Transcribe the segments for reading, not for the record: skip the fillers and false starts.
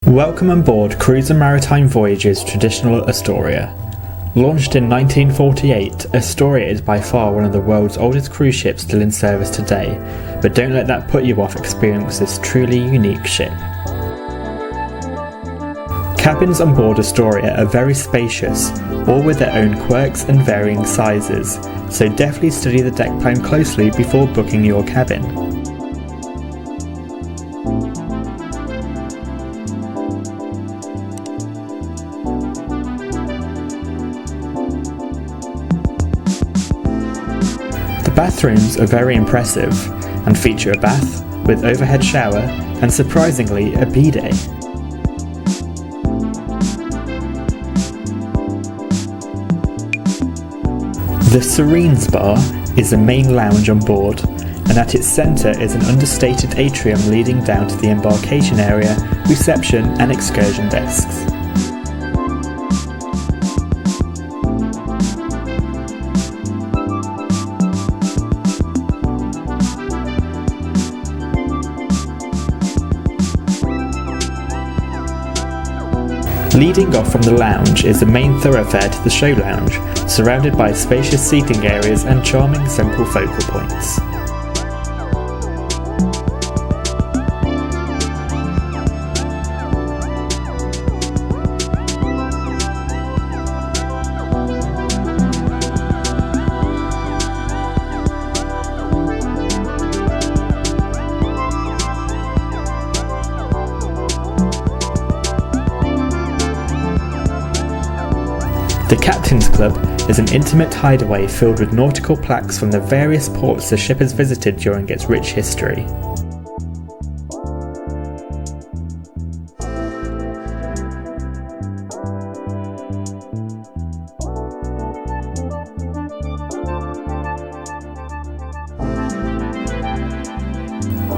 Welcome on board Cruise and Maritime Voyages traditional Astoria. Launched in 1948, Astoria is by far one of the world's oldest cruise ships still in service today, but don't let that put you off experiencing this truly unique ship. Cabins on board Astoria are very spacious, all with their own quirks and varying sizes, so definitely study the deck plan closely before booking your cabin. The bathrooms are very impressive and feature a bath with overhead shower and surprisingly a bidet. The Serene's Bar is the main lounge on board, and at its centre is an understated atrium leading down to the embarkation area, reception and excursion desks. Leading off from the lounge is the main thoroughfare to the show lounge, surrounded by spacious seating areas and charming central focal points. The Captain's Club is an intimate hideaway filled with nautical plaques from the various ports the ship has visited during its rich history.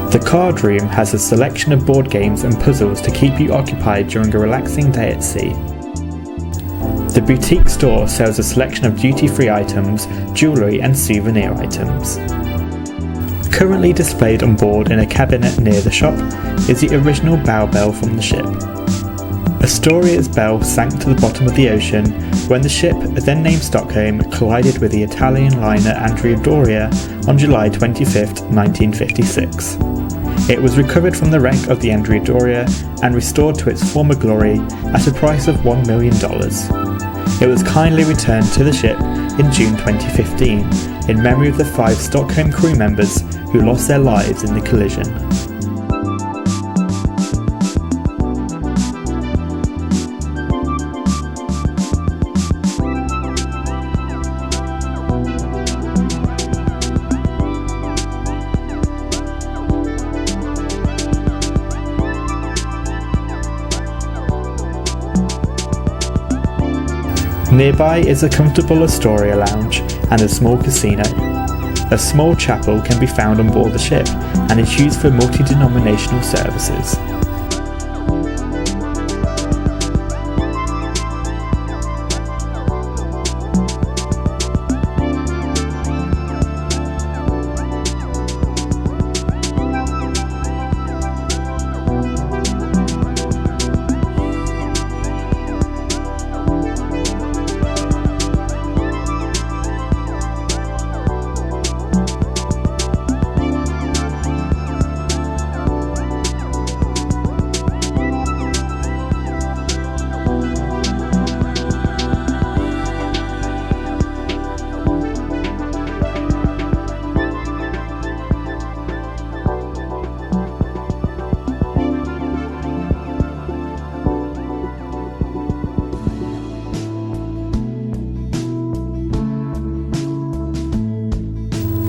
The card room has a selection of board games and puzzles to keep you occupied during a relaxing day at sea. The boutique store sells a selection of duty-free items, jewellery and souvenir items. Currently displayed on board in a cabinet near the shop is the original bow bell from the ship. Astoria's bell sank to the bottom of the ocean when the ship, then named Stockholm, collided with the Italian liner Astoria on July 25, 1956. It was recovered from the wreck of the Astoria and restored to its former glory at a price of $1 million. It was kindly returned to the ship in June 2015 in memory of the 5 Stockholm crew members who lost their lives in the collision. Nearby is a comfortable Astoria lounge and a small casino. A small chapel can be found on board the ship and is used for multi-denominational services.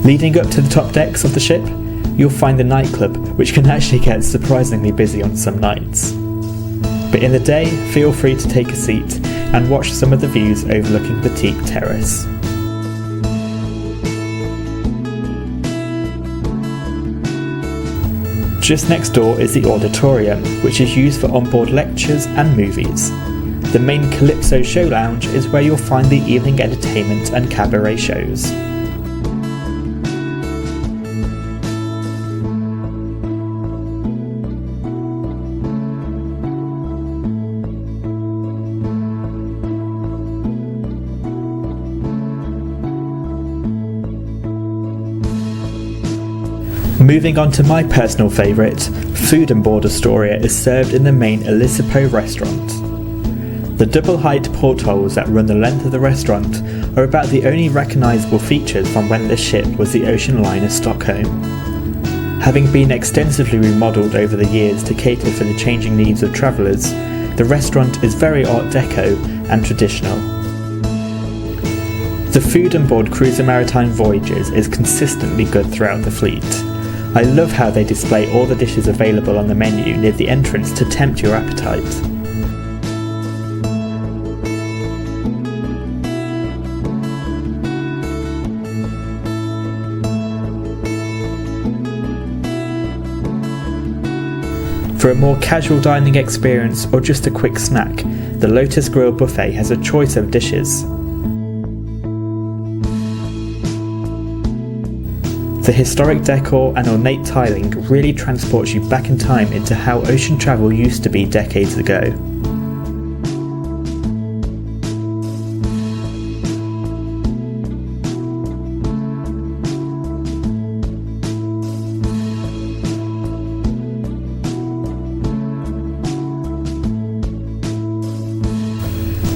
Leading up to the top decks of the ship, you'll find the nightclub, which can actually get surprisingly busy on some nights. But in the day, feel free to take a seat and watch some of the views overlooking boutique terrace. Just next door is the auditorium, which is used for onboard lectures and movies. The main Calypso show lounge is where you'll find the evening entertainment and cabaret shows. Moving on to my personal favourite, food on board Astoria is served in the main Elisipo restaurant. The double height portholes that run the length of the restaurant are about the only recognisable features from when this ship was the ocean liner Stockholm. Having been extensively remodelled over the years to cater for the changing needs of travellers, the restaurant is very Art Deco and traditional. The food on board cruiser Maritime Voyages is consistently good throughout the fleet. I love how they display all the dishes available on the menu near the entrance to tempt your appetite. For a more casual dining experience or just a quick snack, the Lotus Grill Buffet has a choice of dishes. The historic decor and ornate tiling really transports you back in time into how ocean travel used to be decades ago.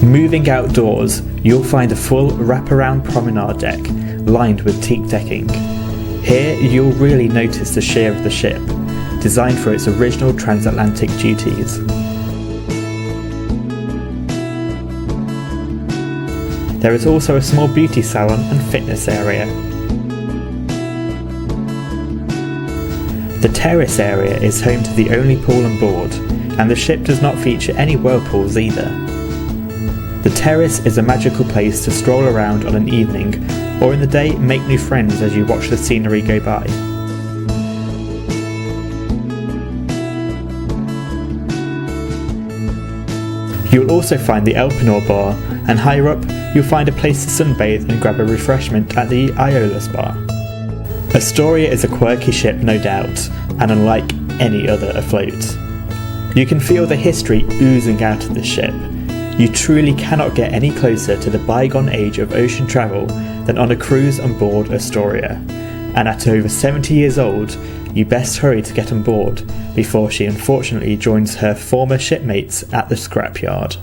Moving outdoors, you'll find a full wraparound promenade deck lined with teak decking. Here you'll really notice the sheer of the ship, designed for its original transatlantic duties. There is also a small beauty salon and fitness area. The terrace area is home to the only pool on board, and the ship does not feature any whirlpools either. The terrace is a magical place to stroll around on an evening, or in the day make new friends as you watch the scenery go by. You'll also find the Elpenor bar, and higher up you'll find a place to sunbathe and grab a refreshment at the Iola's bar. Astoria is a quirky ship, no doubt, and unlike any other afloat. You can feel the history oozing out of this ship. You truly cannot get any closer to the bygone age of ocean travel than on a cruise on board Astoria, and at over 70 years old, you best hurry to get on board before she unfortunately joins her former shipmates at the scrapyard.